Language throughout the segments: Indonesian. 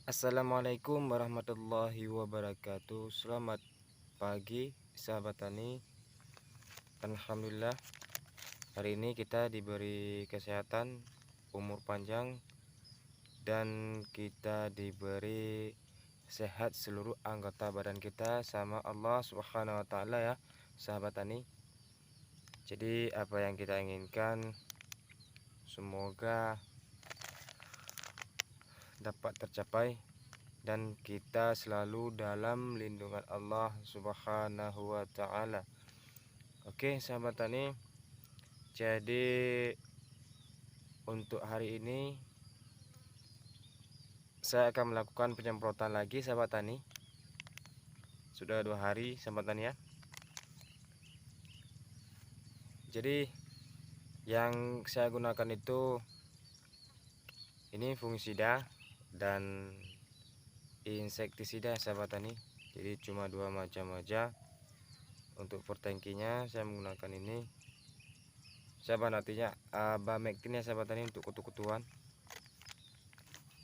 Assalamualaikum warahmatullahi wabarakatuh. Selamat pagi sahabat tani. Alhamdulillah hari ini kita diberi kesehatan, umur panjang, dan kita diberi sehat seluruh anggota badan kita sama Allah Subhanahu wa taala ya sahabat tani. Jadi apa yang kita inginkan semoga dapat tercapai dan kita selalu dalam lindungan Allah Subhanahu wa taala. Oke, sahabat tani. Jadi untuk hari ini saya akan melakukan penyemprotan lagi sahabat tani. Sudah 2 hari sahabat tani ya. Jadi yang saya gunakan itu ini fungisida dan insektisida sahabat tani. Jadi cuma 2 macam aja. Untuk per tangkinya saya menggunakan ini. Sahabat nantinya Abamectin ya sahabat tani untuk kutu-kutuan.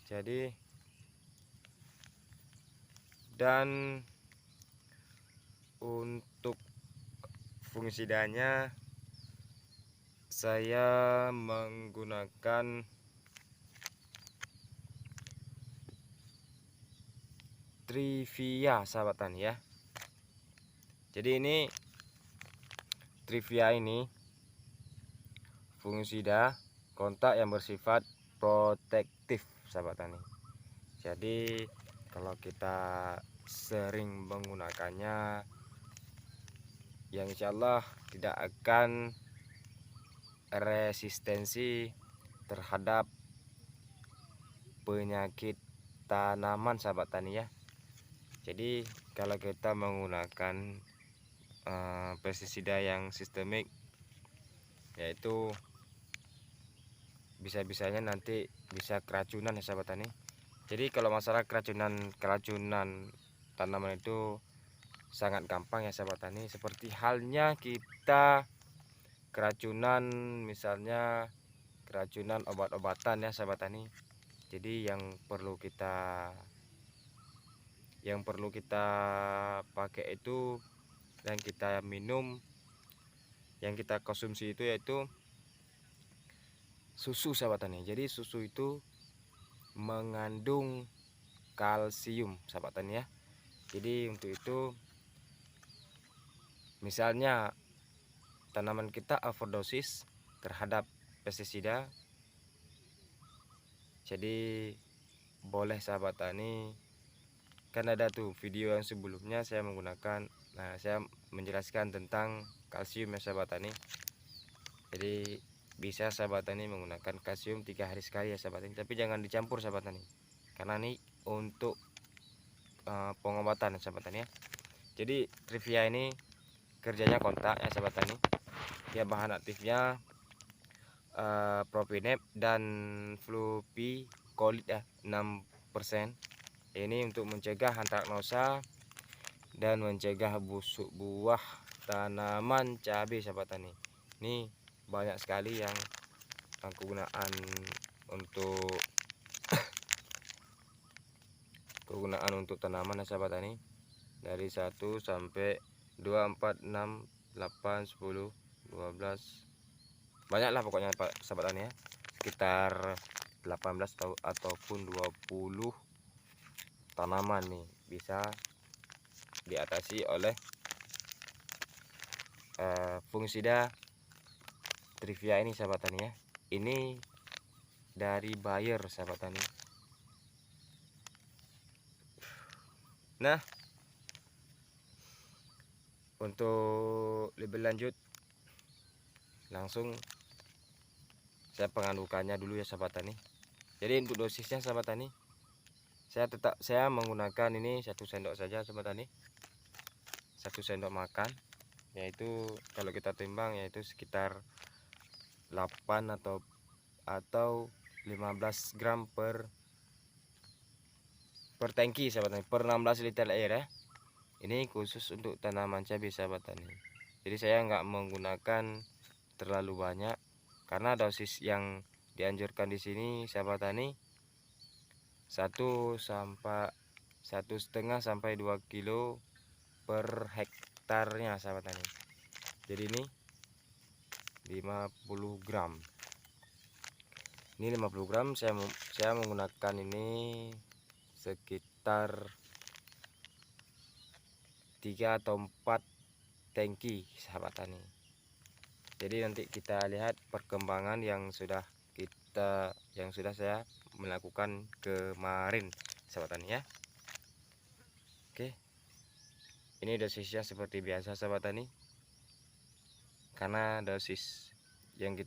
Jadi dan untuk fungisidanya saya menggunakan Trivia sahabat tani ya. Jadi ini Trivia ini fungisida kontak yang bersifat protektif sahabat tani. Jadi kalau kita sering menggunakannya yang insya Allah tidak akan resistensi terhadap penyakit tanaman sahabat tani ya. Jadi kalau kita menggunakan pestisida yang sistemik, yaitu bisa-bisanya nanti bisa keracunan ya sahabat tani. Jadi kalau masalah keracunan tanaman itu sangat gampang ya sahabat tani. Seperti halnya kita keracunan, misalnya keracunan obat-obatan ya sahabat tani. Jadi yang perlu kita pakai itu, yang kita minum, yang kita konsumsi itu yaitu susu sahabat tani. Jadi susu itu mengandung kalsium sahabat tani ya. Jadi untuk itu misalnya tanaman kita overdosis terhadap pestisida, jadi boleh sahabat tani, kan ada tuh video yang sebelumnya saya menggunakan, saya menjelaskan tentang kalsium ya sahabat tani. Jadi bisa sahabat tani menggunakan kalsium 3 hari sekali ya sahabat tani, tapi jangan dicampur sahabat tani, karena ini untuk pengobatan ya sahabat tani ya. Jadi Trivia ini kerjanya kontak ya sahabat tani. Dia bahan aktifnya propinep dan flupicolid ya 6%. Ini untuk mencegah antraknosa dan mencegah busuk buah tanaman cabai sahabat tani. Ini banyak sekali yang kegunaan untuk tanaman ya sahabat tani. Dari 1 sampai 2, 4, 6, 8, 10, 12, banyaklah pokoknya sahabat tani ya. Sekitar 18 ataupun 20 tanaman nih bisa diatasi oleh fungisida Trivia ini sahabat tani ya. Ini dari Bayer sahabat tani. Nah, untuk lebih lanjut langsung saya pengadukannya dulu ya sahabat tani. Jadi untuk dosisnya sahabat tani, saya menggunakan ini 1 sendok saja sahabat tani. 1 sendok makan, yaitu kalau kita timbang yaitu sekitar 8 atau 15 gram per tangki sahabat tani, per 16 liter air ya. Ini khusus untuk tanaman cabai sahabat tani. Jadi saya nggak menggunakan terlalu banyak karena dosis yang dianjurkan di sini sahabat tani 1,5 sampai 2 kilo per hektarnya sahabat tani. Jadi ini 50 gram. Ini 50 gram saya menggunakan ini sekitar 3 atau 4 tangki sahabat tani. Jadi nanti kita lihat perkembangan yang sudah saya melakukan kemarin sahabat tani ya. Oke. Ini dosisnya seperti biasa sahabat tani. Karena dosis yang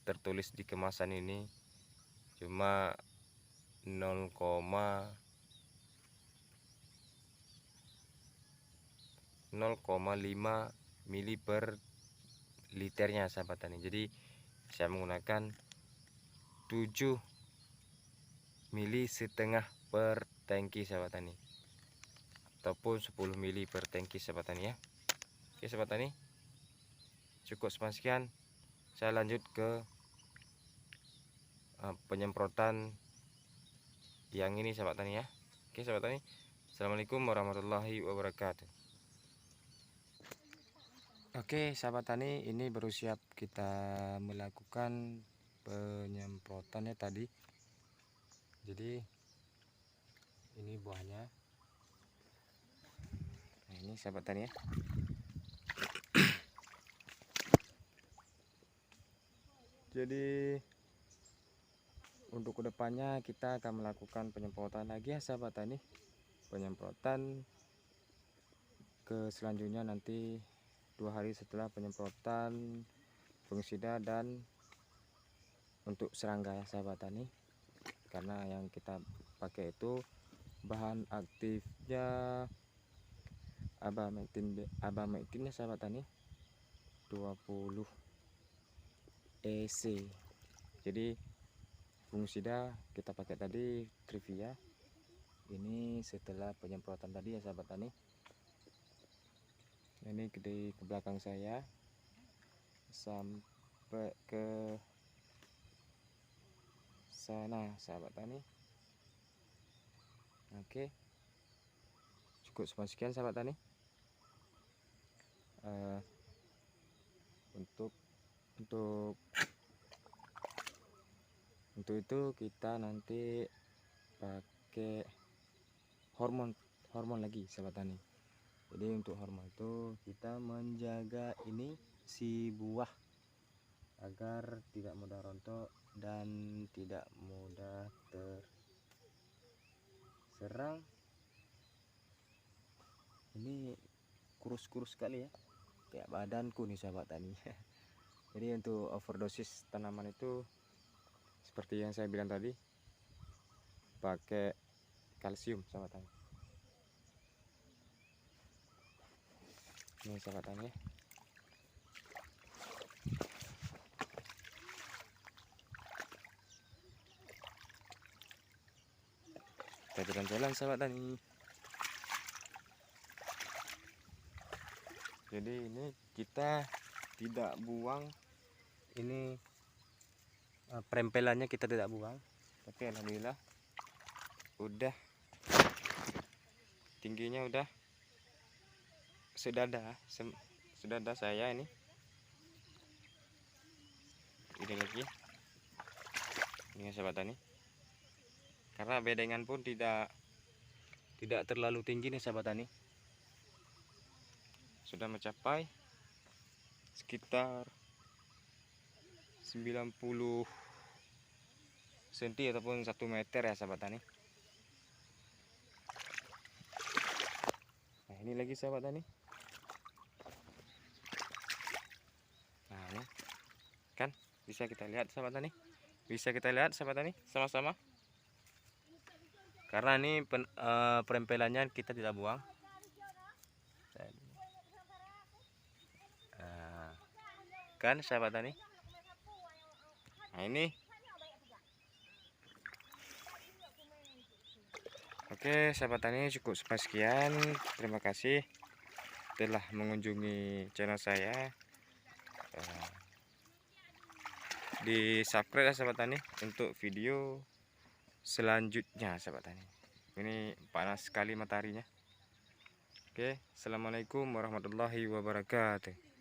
tertulis di kemasan ini cuma 0,5 mili per liternya sahabat tani. Jadi saya menggunakan 7 mili setengah per tangki sahabat tani, ataupun 10 mili per tangki sahabat tani ya. Oke sahabat tani, cukup sekian. Saya lanjut ke penyemprotan yang ini sahabat tani ya. Oke sahabat tani, assalamualaikum warahmatullahi wabarakatuh. Oke sahabat tani, ini baru siap kita melakukan penyemprotannya tadi. Jadi ini buahnya. Nah, ini sahabat tani ya. Jadi untuk kedepannya kita akan melakukan penyemprotan lagi ya sahabat tani. Penyemprotan ke selanjutnya nanti 2 hari setelah penyemprotan fungisida dan untuk serangga ya sahabat tani. Karena yang kita pakai itu bahan aktifnya abamectin ya sahabat tani, 20 EC. Jadi fungisida kita pakai tadi Trivia. Ini setelah penyemprotan tadi ya sahabat tani. Ini di belakang saya sampai ke sana sahabat tani. Oke, cukup sekian sahabat tani. Untuk itu kita nanti pakai hormon lagi sahabat tani. Jadi untuk hormon itu kita menjaga ini si buah agar tidak mudah rontok dan tidak mudah terserang. Ini kurus-kurus sekali ya, kayak badanku nih sahabat tani. Jadi untuk overdosis tanaman itu seperti yang saya bilang tadi, pakai kalsium sahabat tani. Ini sahabat tani ya. Kita jalan-jalan sahabat tani. Jadi ini kita tidak buang, ini perempelannya kita tidak buang, tapi alhamdulillah udah tingginya udah sedada saya ini lagi ini sahabat tani. Karena bedengan pun tidak terlalu tinggi nih sahabat tani, sudah mencapai sekitar 90 cm ataupun 1 meter ya sahabat tani. Nah ini lagi sahabat tani. Nah ini kan bisa kita lihat sahabat tani, sama-sama. Karena ini perempelannya kita tidak buang. Kan sahabat tani. Nah ini. Oke sahabat tani, cukup sekian. Terima kasih telah mengunjungi channel saya. Di subscribe ya sahabat tani untuk video selanjutnya sahabat tani. Ini panas sekali mataharinya. Oke, assalamualaikum warahmatullahi wabarakatuh.